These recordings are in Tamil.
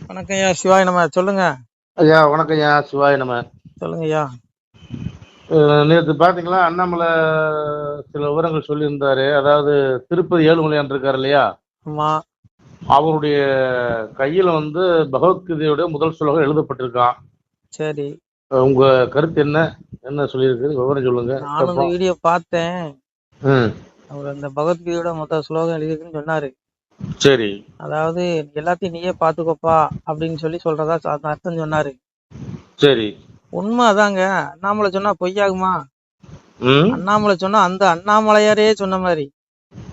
வணக்கம் ஐயா. சிவாய் நம்ம சொல்லுங்க. ஐயா வணக்கம் ஐயா, சிவாய நம்ம. சொல்லுங்க ஐயா. நேற்று பார்த்தீங்களா, அண்ணாமலை சில விவரங்கள் சொல்லியிருந்தாரு. அதாவது திருப்பதி ஏழுமலையான் இருக்காரு இல்லையா, ஆமா. அவருடைய கையில பகவத்கீதையுடைய முதல் ஸ்லோகம் எழுதப்பட்டிருக்கான். சரி. உங்க கருத்து என்ன? என்ன சொல்லியிருக்கு, விவரம் சொல்லுங்க. நானும் இந்த வீடியோ பார்த்தேன். ம். அவர் அந்த பகவத்கீதையோட மொத்த ஸ்லோகம் எழுதிருக்குன்னு சொன்னாரு. சரி அதாவது எல்லாத்தையும் நீயே பாத்துக்கோப்பா அப்படின்னு சொல்றதா அந்த அர்த்தம் சொன்னாரு. சரி. உண்மை அதாங்க. அண்ணாமலை சொன்னா பொய்யாகுமா? ம். அண்ணாமலை சொன்னா அந்த அண்ணாமலையாரே சொன்ன மாதிரி.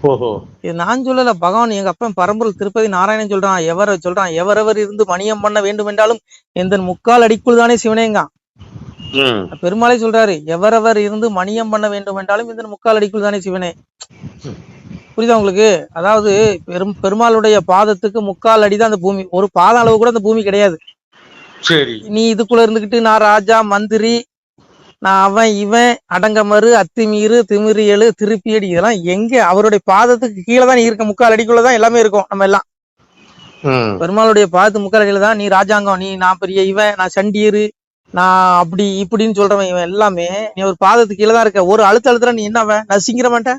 ஓஹோ. இது நான் சொல்லல, பகவான் எங்க அப்பன் பரம்பொருள் திருப்பதி நாராயணன் சொல்றான். எவரவர் இருந்து மணியம் பண்ண வேண்டும் என்றாலும் எந்த முக்கால் அடிக்குள் தானே சிவனேங்க. பெருமாளை சொல்றாரு, எவரவர் இருந்து மணியம் பண்ண வேண்டும் என்றாலும் இந்த முக்கால் அடிக்குள் தானே சிவனே. புரியுதா உங்களுக்கு? அதாவது பெருமாளுடைய பாதத்துக்கு முக்கால் அடிதான் அந்த பூமி. ஒரு பாத அளவு கூட அந்த பூமி கிடையாது. சரி. நீ இதுக்குள்ள இருந்துகிட்டு நான் ராஜா மந்திரி, நான் அவன் இவன், அடங்கமறு, அத்திமீறு, திமிரியலு, திருப்பியடி, இதெல்லாம் எங்க? அவருடைய பாதத்துக்கு கீழே தான் இருக்க, முக்கால் அடிக்குள்ளதான் எல்லாமே இருக்கும். நம்ம எல்லாம் பெருமாளுடைய பாதத்து முக்கால் அடியில தான். நீ ராஜாங்கம், நான் பெரிய இவன், நான் சண்டியரு, நான் அப்படி இப்படின்னு சொல்றவன் இவன் எல்லாமே நீ ஒரு பாதத்துக்கு கீழே தான் இருக்க. ஒரு அழுத்தத்துல நீ என்னவன் நசிங்கிற மாட்ட.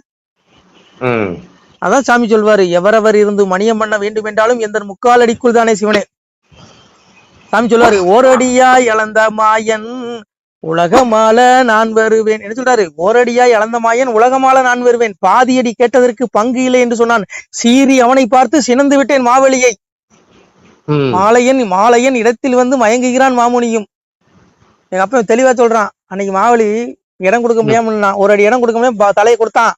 அதான் சாமி சொல்வாரு, எவரவர் இருந்து மணியம் பண்ண வேண்டும் என்றாலும் எந்த முக்கால் அடிக்குள் தானே சிவனே. சாமி சொல்வாரு, ஓரடியா இழந்த மாயன் உலகமால நான் வருவேன். என்ன சொல்றாரு? ஓரடியா இழந்த மாயன் உலகமால நான் வருவேன், பாதியடி கேட்டதற்கு பங்கு இல்லை என்று சொன்னான். சீறி அவனை பார்த்து சினந்து விட்டேன் மாவெளியை. மாலையன் இடத்தில் மயங்குகிறான் மாமுனியும். எங்க அப்ப தெளிவா சொல்றான். அன்னைக்கு மாவெளி இடம் கொடுக்க முடியாம, ஒரு அடி இடம் கொடுக்க முடியாம தலையை கொடுத்தான்.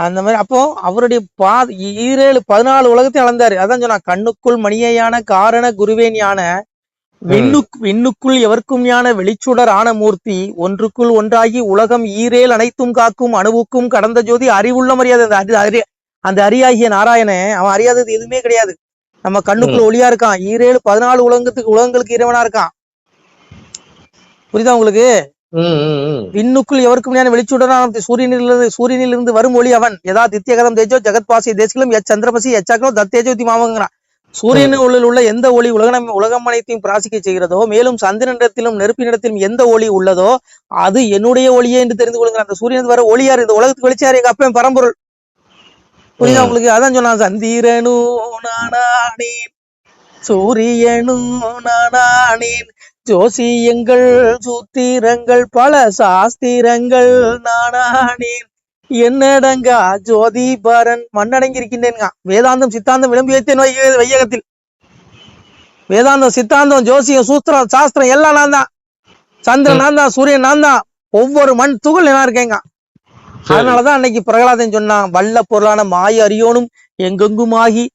அந்த மாதிரி அப்போ அவருடைய 14 உலகத்தையும் அளந்தாரு. அதான் சொன்னா, கண்ணுக்குள் மணியான காரண குருவேன் யான விண்ணுக்குள் எவர்க்கும் ஞான வெளிச்சுடர் ஆன மூர்த்தி, ஒன்றுக்குள் ஒன்றாகி உலகம் ஈரேல் அனைத்தும் காக்கும் அணுவுக்கும் கடந்த ஜோதி, அறிவுள்ள மரியாதை. அந்த அரியாகிய நாராயண அவன் அறியாதது எதுவுமே கிடையாது. நம்ம கண்ணுக்குள்ள ஒளியா இருக்கான். 14 உலகங்களுக்கு இறைவனா இருக்கான். புரியுதா உங்களுக்கு? விண்ணுக்குள் எவருக்கும் வெளிச்சுடரான சூரியனில் இருந்து வரும் ஒளி அவன். எதா தித்தியகதம் தேஜோ ஜெகத்பாசி தேசிகளும் சந்திரபசி எச்சாக்கணும் தத்தேஜோதி மாமங்கிறான். சூரியனில் உள்ள எந்த ஒளி உலகம் அனைத்தையும் பிராசிக்க செய்கிறதோ, மேலும் சந்திரனிடத்திலும் நெருப்பினிடத்திலும் எந்த ஒளி உள்ளதோ அது என்னுடைய ஒளியே என்று தெரிந்து கொள்ளுங்க. அந்த சூரியன் வர ஒளியார், இந்த உலகத்துக்கு வெளிச்சாரு எங்க அப்பன் பரம்பொருள். புரியுதா உங்களுக்கு? அதான் சொன்னா, சந்திரனு நானானேன், சூரியனு நானானேன், ஜோசியங்கள் சூத்திரங்கள் பல சாஸ்திரங்கள் நானானேன், என்னடங்கா ஜோதி பரன் மண்ணடங்கி இருக்கின்றேன். வேதாந்தம் சித்தாந்தம் விளம்பி வைத்தேன் வையகத்தில். வேதாந்தம் சித்தாந்தம் ஜோசியம் சூத்திரம் சாஸ்திரம் எல்லாம் நான் தான். சந்திரன் நான் தான், சூரியன் நான் தான், ஒவ்வொரு மண் துகள் என்ன இருக்கேங்க. அதனாலதான் அன்னைக்கு பிரகலாதன் சொன்னான், வல்ல பொருளான மாய அறியோனும் எங்கெங்குமாகி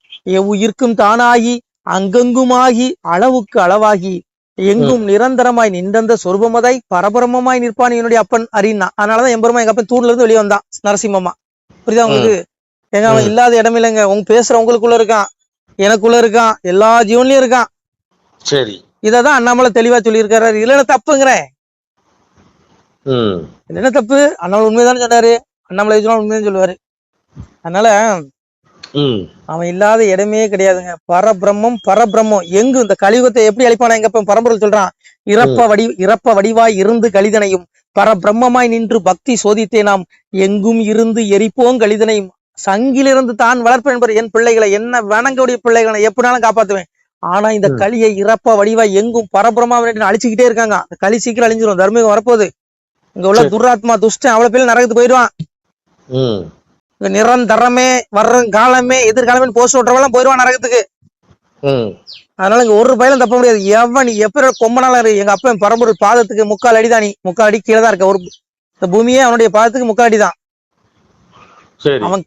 உயிர்க்கும் தானாகி அங்கெங்குமாகி அளவுக்கு அளவாகி எங்கும் நிரந்தரமாய் நின்றந்த சொருபமதாய் பரபரமமாய் நிற்பான் என்னுடைய அப்பன் அறினா. அதனாலதான் எம்பெருமா எங்க அப்பன் தூண்ல இருந்து வெளியே வந்தான் நரசிம்மமா. புரியுதா உங்களுக்கு? எங்க அவன் இல்லாத இடம் இல்லைங்க. பேசுற உங்களுக்குள்ள இருக்கான், எனக்குள்ள இருக்கான், எல்லா ஜீவன்லயும் இருக்கான். சரி, இததான் அண்ணாமலை தெளிவா சொல்லி இருக்காரு. இதுல என்ன தப்புங்கிறேன்? என்ன தப்பு? அண்ணாமலை உண்மைதானே சொன்னாரு. அண்ணாமலை உண்மைதான் சொல்லுவாரு. அதனால அவன் இல்லாத இடமே கிடையாதுங்க. பரபிரம்மம் எங்கு இந்த கலியுகத்தை எப்படி அழிப்பான எங்க பரம்பொருள் சொல்றான், இறப்ப வடிவாய் இருந்து கலிதனையும் பரபிரம்மமாய் நின்று பக்தி சோதித்தே நாம் எங்கும் இருந்து எரிப்போம் கலிதனையும், சங்கிலிருந்து தான் வளர்ப்பேன் என்பது என் பிள்ளைகளை, என்ன வணங்கக்கூடிய பிள்ளைகளை எப்படினாலும் காப்பாத்துவேன். ஆனா இந்த கலியை இறப்ப வடிவாய் எங்கும் பரபிரமா அழிச்சுக்கிட்டே இருக்காங்க. அந்த களி சீக்கிரம் அழிஞ்சிரும். தர்மம் வரப்போகுது. இங்க உள்ள துராத்மா துஷ்டன் அவ்வளவு பேர் நரகத்துக்கு போயிடுவான். நிரந்தரமே வர்ற காலமே எதிர்காலமே போஸ்ட் ஓட்டுறவெல்லாம் போயிடுவான் நரகத்துக்கு. அதனால இங்க ஒரு பயிலும் தப்ப முடியாது. எவன் எப்படி கொம்பனால எங்க அப்பன் பரம்பொருள் பாதத்துக்கு முக்கால் அடிதான். நீ முக்கால் அடி கீழே தான் இருக்க. ஒரு இந்த பூமியே அவனுடைய பாதத்துக்கு முக்கால் அடிதான். அவன்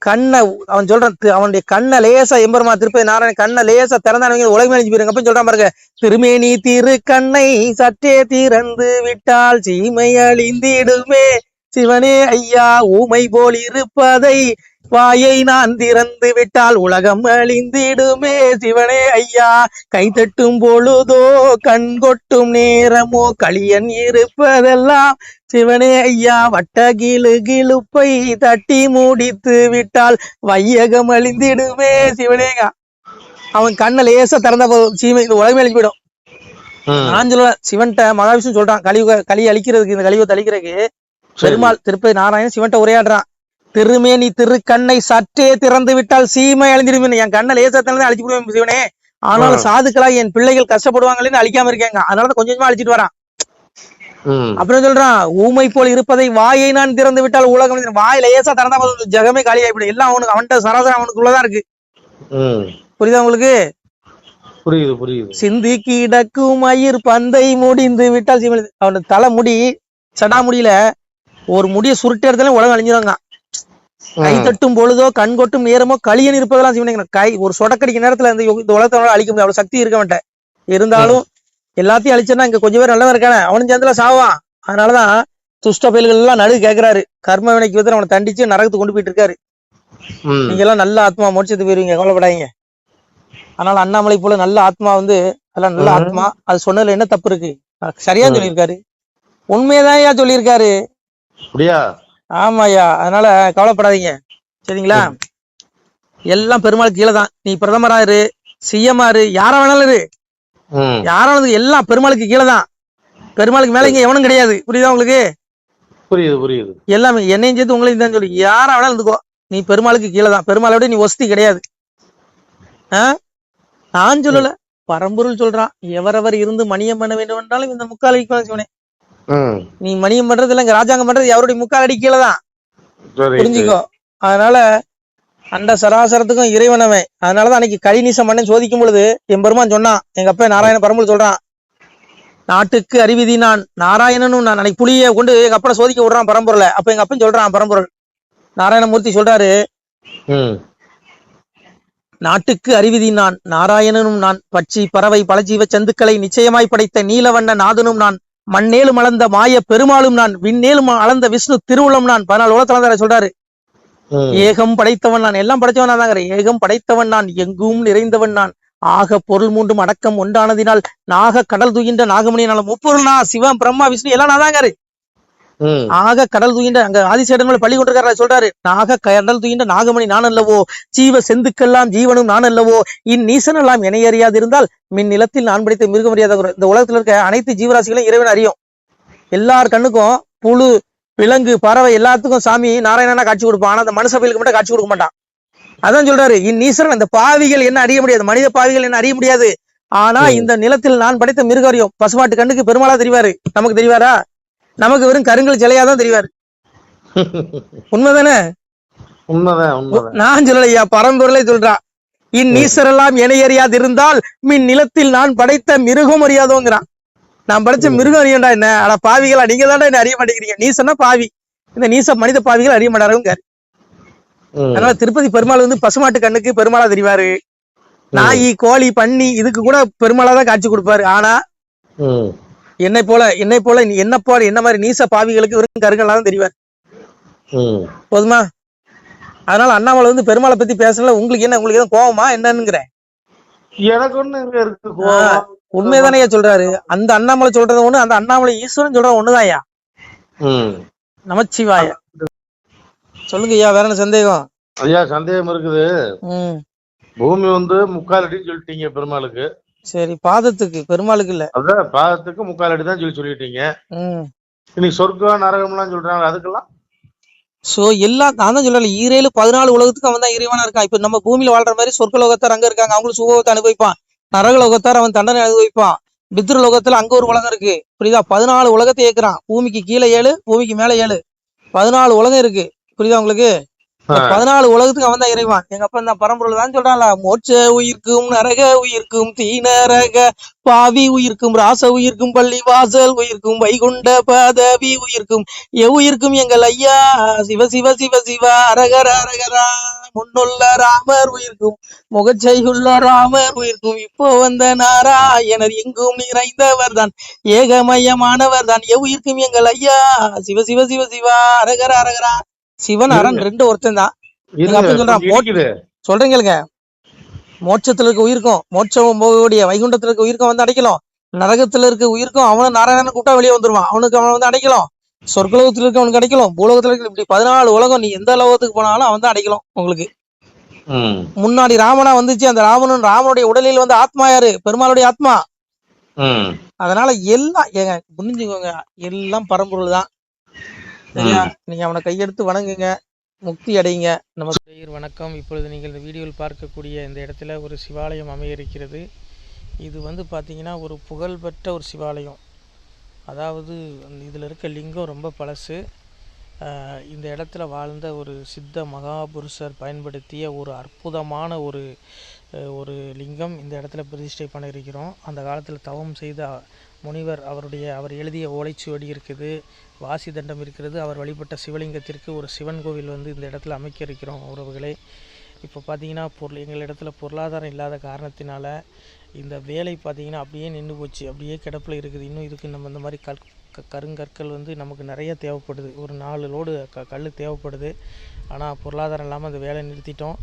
அவன் சொல்றான், அவனுடைய கண்ணை லேசா எம்பெருமா திருப்பதி நாராயணன் கண்ணை லேசா திறந்தானவங்க உலகமே அழிஞ்சு போயிருங்க அப்பன்னு சொல்றான் பாருங்க. திருமேனி திரு கண்ணை சற்றே திறந்து விட்டால் சீமை அழிந்திடுமே சிவனே ஐயா, ஊமை போல் இருப்பதை வாயை நான் திறந்து விட்டால் உலகம் அழிந்திடுமே சிவனே ஐயா, கை தட்டும் பொழுதோ கண் கொட்டும் நேரமோ களியன் இருப்பதெல்லாம் சிவனே ஐயா, வட்ட கிளுப்பை தட்டி மூடித்து விட்டால் வையகம் அழிந்திடுமே சிவனேங்க. அவன் கண்ணை லேசா திறந்தா போதும் சீமை இந்த உலகமே அழிஞ்சு போயிடும். நான் சொல்லுவேன் சிவன்ட்ட மகாவிஷ்ணு சொல்றான் களி அழிக்கிறதுக்கு, இந்த கலியுகத்தை அழிக்கிறதுக்கு பெருமாள் திருப்பதி நாராயணன் சிவன்ட்ட உரையாடுறான். திருமேனி திருக்கண்ணை சற்றே திறந்து விட்டால் சீமை அழிஞ்சிருமே. என் கண்ணை லேசா திறந்து அழிச்சு விடுவேன் சிவனே, ஆனாலும் சாதுக்களா என் பிள்ளைகள் கஷ்டப்படுவாங்களேன்னு அழிக்காம இருக்கேங்க, அதனாலதான் கொஞ்சம் கொஞ்சமா அழிச்சிட்டு வரான். அப்புறம் சொல்றான் ஊமை போல் இருப்பதை வாயை நான் திறந்து விட்டால் உலகம், வாய் லேசா திறந்தா ஜெகமே காலி ஆயிடும். எல்லாம் அவனுக்கு அவன்கிட்ட சராசரி அவனுக்குள்ளதான் இருக்கு. புரியுதா உங்களுக்கு? புரியுது புரியுது. சிந்தி கிடக்கும் மயிர் பந்தை முடிந்து விட்டால் சீமை. அவனுக்கு தலை முடி சடா முடியல ஒரு முடிய சுருட்ட இடத்துல உலகம் அழிஞ்சிருவாங்க. கை தட்டும் பொழுதோ கண் கொட்டும் நேரமோ களியன் இருப்பதெல்லாம் சிவனை கை ஒரு சொடக்கடிக்க நேரத்துல இந்த உலகத்தை அழிக்க முடியாது, அவ்வளவு சக்தி இருக்க மாட்டேன். இருந்தாலும் எல்லாத்தையும் அழிச்சா இங்க கொஞ்சம் பேர் நல்லவன் இருக்கானே அவனும் சேர்ந்துல சாவான். அதனாலதான் துஷ்ட பயல்கள் எல்லாம் நடு கேட்கிறாரு, கர்ம வினைக்கு வந்து அவனை தண்டிச்சு நரகத்துக்கு கொண்டு போயிட்டு இருக்காரு. நீங்க எல்லாம் நல்ல ஆத்மா முடிச்சது போயிருவீங்க, கவலைப்படாதீங்க. அதனால அண்ணாமலை போல நல்ல ஆத்மா வந்து அதெல்லாம் நல்ல ஆத்மா. அது சொன்னதுல என்ன தப்பு இருக்கு? சரியா சொல்லியிருக்காரு, உண்மையதான் சொல்லியிருக்காரு. ஆமாய்யா, அதனால கவலைப்படாதீங்க சரிங்களா. எல்லாம் பெருமாளுக்கு கீழே தான். நீ பிரதமரா இரு, சிஎம் இரு, யாரா வேணாலும் இரு, யாரானது எல்லாம் பெருமாளுக்கு கீழே தான். பெருமாளுக்கு மேல இங்க எவனும் கிடையாது. புரியுதா உங்களுக்கு? புரியுது புரியுது. எல்லாமே என்னையும் சேர்த்து உங்களையும் தான் சொல்லி யாரா வேணாலும் இருந்துக்கோ, நீ பெருமாளுக்கு கீழே தான். பெருமாளை விட நீ வசதி கிடையாது. நான் சொல்லல, பரம்பொருள் சொல்றான். எவரவர் இருந்து மணியம் பண்ண வேண்டும் என்றாலும் இந்த முக்கால் அடிக்கலாம் சிவனே. நீ மணியம் பண்றது இல்ல, ராஜாங்கம் பண்றது அவருடைய முக்கால் அடி கீழே தான், புரிஞ்சுக்கோ. அதனால அந்த சராசரத்துக்கும் இறைவனவன். அதனாலதான் அன்னைக்கு கலிநீசம் மண்ணன் சோதிக்கும் பொழுது என் பெருமான் சொன்னான், எங்க அப்பா நாராயண பரம்பொருள் சொல்றான், நாட்டுக்கு அறிவிதி நான் நாராயணனும் நான். அன்னைக்கு புலியை கொண்டு எங்க அப்பனை சோதிக்க விடுறான் பரம்பொருளை. அப்ப எங்க அப்பன் சொல்றான் பரம்பொருள் நாராயணமூர்த்தி சொல்றாரு, நாட்டுக்கு அறிவிதி நான் நாராயணனும் நான், பட்சி பறவை பலஜீவ சந்துக்களை நிச்சயமாய் படைத்த நீலவண்ண நாதனும் நான், மண்ணேலும் அளந்த மாய பெருமாளும் நான், விண்ணேலும் அளந்த விஷ்ணு திருவுளம் நான். 14 உலகத்துல சொல்றாரு, ஏகம் படைத்தவன் நான், எல்லாம் படைத்தவன் நான் தாங்க. ஏகம் படைத்தவன் நான், எங்கும் நிறைந்தவன் நான், ஆக பொருள் மூன்றும் அடக்கம் ஒன்றானதினால் நாக கடல் தூகின்ற நாகமணியினால. முப்பொருள்னா சிவம் பிரம்மா விஷ்ணு எல்லாம் நான் தாங்க. ஆக கடல் தூகின்ற அங்க ஆதிசேடன்கள் பள்ளி கொண்டிருக்காரு சொல்றாரு, நாக கடல் தூகின்ற நாகமணி நான் அல்லவோ, ஜீவ செந்துக்கெல்லாம் ஜீவனும் நான் அல்லவோ, இந்நீசன் எல்லாம் என்னை அறியாது இருந்தால் மின் நிலத்தில் நான் படைத்த மிருக முடியாத. இந்த உலகத்துல இருக்க அனைத்து ஜீவராசிகளும் இறைவன் அறியும். எல்லார் கண்ணுக்கும் புழு விலங்கு பறவை எல்லாத்துக்கும் சாமி நாராயணனா காட்சி கொடுப்பான். ஆனா அந்த மனுஷபைகளுக்கு மட்டும் காட்சி கொடுக்க மாட்டான். அதான் சொல்றாரு, இந்நீசன் இந்த பாவிகள் என்ன அறிய முடியாது, மனித பாவிகள் என்ன அறிய முடியாது. ஆனா இந்த நிலத்தில் நான் படைத்த மிருகம் அறியும். பசுமாட்டு கண்ணுக்கு பெருமாளா தெரிவாரு, நமக்கு தெரிவாரா? நமக்கு வெறும் கருங்கல் சிலையாதான் தெரிவாரு. உண்மைதானே? நான் சொல்லலையா, பரம்பொருளை சொல்றா. இந்நீசரெல்லாம் என்னை அறியாது இருந்தால் மின் நிலத்தில் நான் படைத்த மிருகம் அறியாதோங்கிறான். நான் படிச்ச மிருகம் அறியண்டா என்ன? ஆனா பாவிகளா நீங்க தாண்டா என்ன அறிய மாட்டேங்கிறீங்க. நீசன்னா பாவி, இந்த நீச மனித பாவிகள் அறிய மாட்டாருங்க. அதனால திருப்பதி பெருமாள் வந்து பசுமாட்டு கண்ணுக்கு பெருமாளா தெரிவாரு. நாய் கோழி பன்னி இதுக்கு கூட பெருமாளா தான் காட்சி கொடுப்பாரு. ஆனா என்னை போல என்ன மாதிரி நீச பாவிகளுக்கு வெறும் கருங்கல்லா தான் தெரிவார். போதுமா? அதனால அண்ணாமலை வந்து பெருமாளை பத்தி பேசல. உங்களுக்கு என்ன, உங்களுக்கு எதுவும் கோவமா என்னன்னுங்கிறேன்? எனக்கு ஒண்ணு இருக்கு. உண்மைதானே சொல்றாரு. அந்த அண்ணாமலை சொல்றது ஒண்ணு, அந்த அண்ணாமலை ஈஸ்வரன் சொல்றது ஒண்ணுதான்யா. நமச்சிவாய. சொல்லுங்க ஐயா, வேற என்ன சந்தேகம்? ஐயா சந்தேகம் இருக்குது. பூமி வந்து 3/4 அடின்னு சொல்லிட்டீங்க பெருமாளுக்கு. சரி, பாதத்துக்கு பெருமாளுக்கு இல்ல, அதான் பாதத்துக்கு 3/4 அடி தான் சொல்லிட்டீங்க. இன்னைக்கு சொர்க்கம் நரகம் எல்லாம் சொல்றாங்க, அதுக்கெல்லாம் சோ எல்லாம் நான் தான் சொல்லல. 14 உலகத்துக்கு அவன் தான் இறைவனா இருக்கான். இப்ப நம்ம பூமியில வாழ்ற மாதிரி சொர்க்க லோகத்தார் அங்க இருக்காங்க, அவங்களும் சுகத்தை அனுபவிப்பான். நரக லோகத்தார் அவன் தண்டனை அனுபவிப்பான். பித்ரு லோகத்துல அங்க ஒரு உலகம் இருக்கு, புரியுதா? 14 உலகத்தை ஏற்கிறான். பூமிக்கு கீழே 7, பூமிக்கு மேல 7, 14 உலகம் இருக்கு. புரியுதா உங்களுக்கு? 14 உலகத்துக்கு அவன் தான் இறைவான். எங்க அப்பா தான் பரம்பொருள் தான் சொல்றான்ல, மோட்ச உயிர்க்கும் நரக உயிர்க்கும் தீநரக பாவி உயிர்க்கும் ராச உயிர்க்கும் பள்ளி வாசல் உயிர்க்கும் வைகுண்ட பதவி உயிர்க்கும் எவ்வுயிர்க்கும் எங்கள் ஐயா சிவ சிவ சிவ சிவ அரகர அரகரா. முன்னுள்ள ராமர் உயிர்க்கும் முகச்சையுள்ள ராமர் உயிர்க்கும் இப்போ வந்த நாராயணர் எங்கும் நிறைந்தவர் தான் ஏகமயமானவர் தான் எவ்வுயிர்க்கும் எங்கள் ஐயா சிவ சிவ சிவ சிவா அரகர அரகரா. சிவன் அரண் 2 ஒருத்தன் தான். சொல்றீங்க, மோட்சத்துல இருக்க உயிருக்கும் மோட்சம் போகக்கூடிய வைகுண்டத்துல இருக்க உயிருக்கும் வந்து அடைக்கலாம். நரகத்துல இருக்க உயிருக்கும் அவனும் நாராயணன் கூட்டா வெளியே வந்துருவான், அவனுக்கு அவன் வந்து அடைக்கலாம். சொர்க்கலோகத்துல இருக்க அவனுக்கு அடைக்கலாம், பூலோகத்துல இருக்க இப்படி 14 உலகம். நீ எந்த லோகத்துக்கு போனாலும் அவன் தான் அடைக்கலாம் உங்களுக்கு. முன்னாடி ராமனா வந்துச்சு. அந்த ராமனுடைய உடலில் வந்து ஆத்மா யாரு? பெருமாளுடைய ஆத்மா. அதனால எல்லாம் ஏங்க புரிஞ்சுக்கோங்க, எல்லாம் பரம்பொருள் தான். சரியா? நீங்க அவனை கையெடுத்து வணங்குங்க, முக்தி அடைங்க. நமக்கு வணக்கம். இப்பொழுது நீங்கள் இந்த வீடியோவில் பார்க்கக்கூடிய இந்த இடத்துல ஒரு சிவாலயம் அமைய இருக்கிறது. இது வந்து பார்த்தீங்கன்னா ஒரு புகழ்பெற்ற ஒரு சிவாலயம். அதாவது இதில் இருக்க லிங்கம் ரொம்ப பழசு. இந்த இடத்துல வாழ்ந்த ஒரு சித்த மகாபுருஷர் பயன்படுத்திய ஒரு அற்புதமான ஒரு லிங்கம் இந்த இடத்துல பிரதிஷ்டை பண்ண இருக்கிறோம். அந்த காலத்தில் தவம் செய்த முனிவர் அவர் எழுதிய ஓலைச்சுவடி இருக்குது, வாசி தண்டம் இருக்கிறது. அவர் வழிபட்ட சிவலிங்கத்திற்கு ஒரு சிவன் கோவில் வந்து இந்த இடத்துல அமைக்க இருக்கிறோம் உறவுகளே. இப்போ பார்த்தீங்கன்னா எங்கள் இடத்துல பொருளாதாரம் இல்லாத காரணத்தினால இந்த வேலை பார்த்திங்கன்னா அப்படியே நின்று போச்சு, அப்படியே கிடப்பில் இருக்குது. இன்னும் இதுக்கு நம்ம இந்த மாதிரி கருங்கற்கள் வந்து நமக்கு நிறைய தேவைப்படுது. ஒரு 4 லோடு கல் தேவைப்படுது. ஆனால் பொருளாதாரம் இல்லாமல் அந்த வேலை நிறுத்திட்டோம்.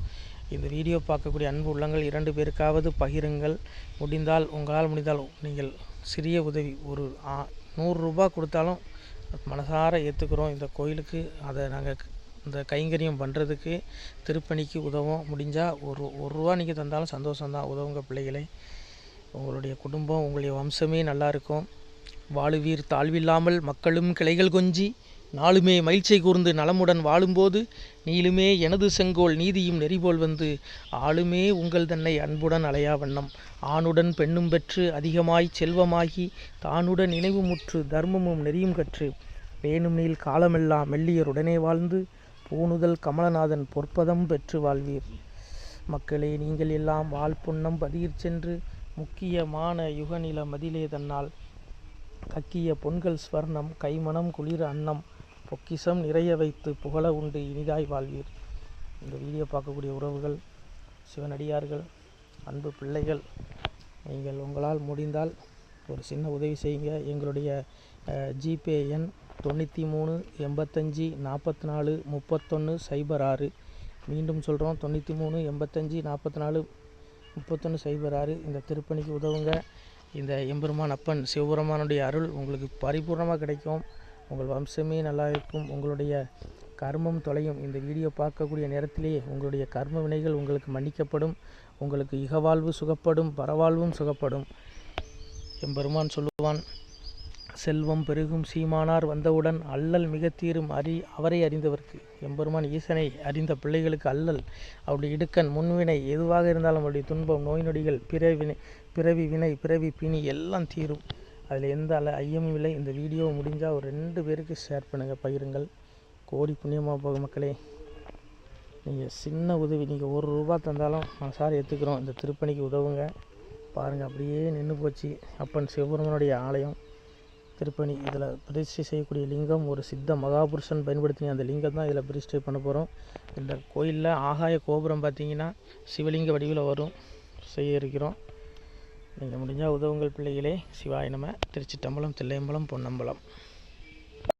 இந்த வீடியோ பார்க்கக்கூடிய அன்பு உள்ளங்கள் 2 பேருக்காவது பகிருங்கள். உங்களால் முடிந்தால் நீங்கள் சிறிய உதவி ஒரு 100 ரூபா கொடுத்தாலும் மனசார ஏற்றுக்கிறோம் இந்த கோயிலுக்கு. அதை நாங்கள் இந்த கைங்கரியம் பண்ணுறதுக்கு திருப்பணிக்கு உதவும். முடிஞ்சால் ஒரு ரூபா நீங்கள் தந்தாலும் சந்தோஷம்தான். உதவுங்க பிள்ளைகளே. உங்களுடைய குடும்பம், உங்களுடைய வம்சமே நல்லா இருக்கும். வாழுவீர் தாழ்வில்லாமல் மக்களும் கிளைகள் கொஞ்சி நாளுமே மகிழ்ச்சி கூர்ந்து நலமுடன் வாழும்போது நீளுமே எனது செங்கோல் நீதியும் நெறிபோல் வந்து ஆளுமே உங்கள் தன்னை அன்புடன் அலையா வண்ணம் ஆணுடன் பெண்ணும் பெற்று அதிகமாய் செல்வமாகி தானுடன் நினைவு முற்று தர்மமும் நெறியும் கற்று பேணும் நீள் காலமெல்லாம் மெல்லியருடனே வாழ்ந்து பூணுதல் கமலநாதன் பொற்பதம் பெற்று வாழ்வீர். மக்களே, நீங்கள் எல்லாம் வாழ்புன்னம் பதியிற் சென்று முக்கியமான யுகநில மதிலே தன்னால் கக்கிய பொன்கள் ஸ்வர்ணம் கைமணம் குளிர அன்னம் பொக்கிசம் நிறைய வைத்து புகழ உண்டு இனிதாய் வாழ்வீர். இந்த வீடியோ பார்க்கக்கூடிய உறவுகள், சிவனடியார்கள், அன்பு பிள்ளைகள், நீங்கள் உங்களால் முடிந்தால் ஒரு சின்ன உதவி செய்யுங்க. எங்களுடைய ஜிபே எண் 93 85 44 31 06. மீண்டும் சொல்கிறோம், 93 85 44 31 06. இந்த திருப்பணிக்கு உதவுங்க. இந்த எம்பெருமான் அப்பன் சிவபெருமானுடைய அருள் உங்களுக்கு பரிபூர்ணமாக கிடைக்கும். உங்கள் வம்சமே நல்லா இருக்கும். உங்களுடைய கர்மம் தொலையும். இந்த வீடியோ பார்க்கக்கூடிய நேரத்திலேயே உங்களுடைய கர்ம வினைகள் உங்களுக்கு மன்னிக்கப்படும். உங்களுக்கு இகவாழ்வு சுகப்படும், பரவாழ்வும் சுகப்படும். எம்பெருமான் சொல்லுவான், செல்வம் பெருகும் சீமானார் வந்தவுடன் அல்லல் மிக தீரும் அவரை அறிந்தவர்க்கு. எம்பெருமான் ஈசனை அறிந்த பிள்ளைகளுக்கு அல்லல், அவருடைய இடுக்கண், முன்வினை எதுவாக இருந்தாலும் அவருடைய துன்பம், நோய் நொடிகள், பிறவி வினை, பிறவி பிணி எல்லாம் தீரும். அதில் எந்த ஐயமும் இல்லை. இந்த வீடியோ முடிஞ்சால் ஒரு 2 பேருக்கு ஷேர் பண்ணுங்கள், பகிருங்கள். கோடி புண்ணியமாக போகும் மக்களே. நீங்கள் சின்ன உதவி, நீங்கள் 1 ரூபா தந்தாலும் மனசார ஏற்றுக்கிறோம். இந்த திருப்பணிக்கு உதவுங்க. பாருங்கள், அப்படியே நின்று போச்சு அப்பன் சிவபெருமானுடைய ஆலயம் திருப்பணி. இதில் பிரதிஷ்டை செய்யக்கூடிய லிங்கம் ஒரு சித்த மகாபுருஷன் பயன்படுத்தின அந்த லிங்கம் தான் இதில் பிரதிஷ்டை பண்ண போகிறோம். இந்த கோயிலில் ஆகாய கோபுரம் பார்த்திங்கன்னா சிவலிங்க வடிவில் வரும், செய்ய இருக்கிறோம். நீங்கள் முடிஞ்சால் உதவுங்கள் பிள்ளைகளே. சிவாய நம. திருச்சிட்டம்பலம், தில்லையம்பலம், பொன்னம்பலம்.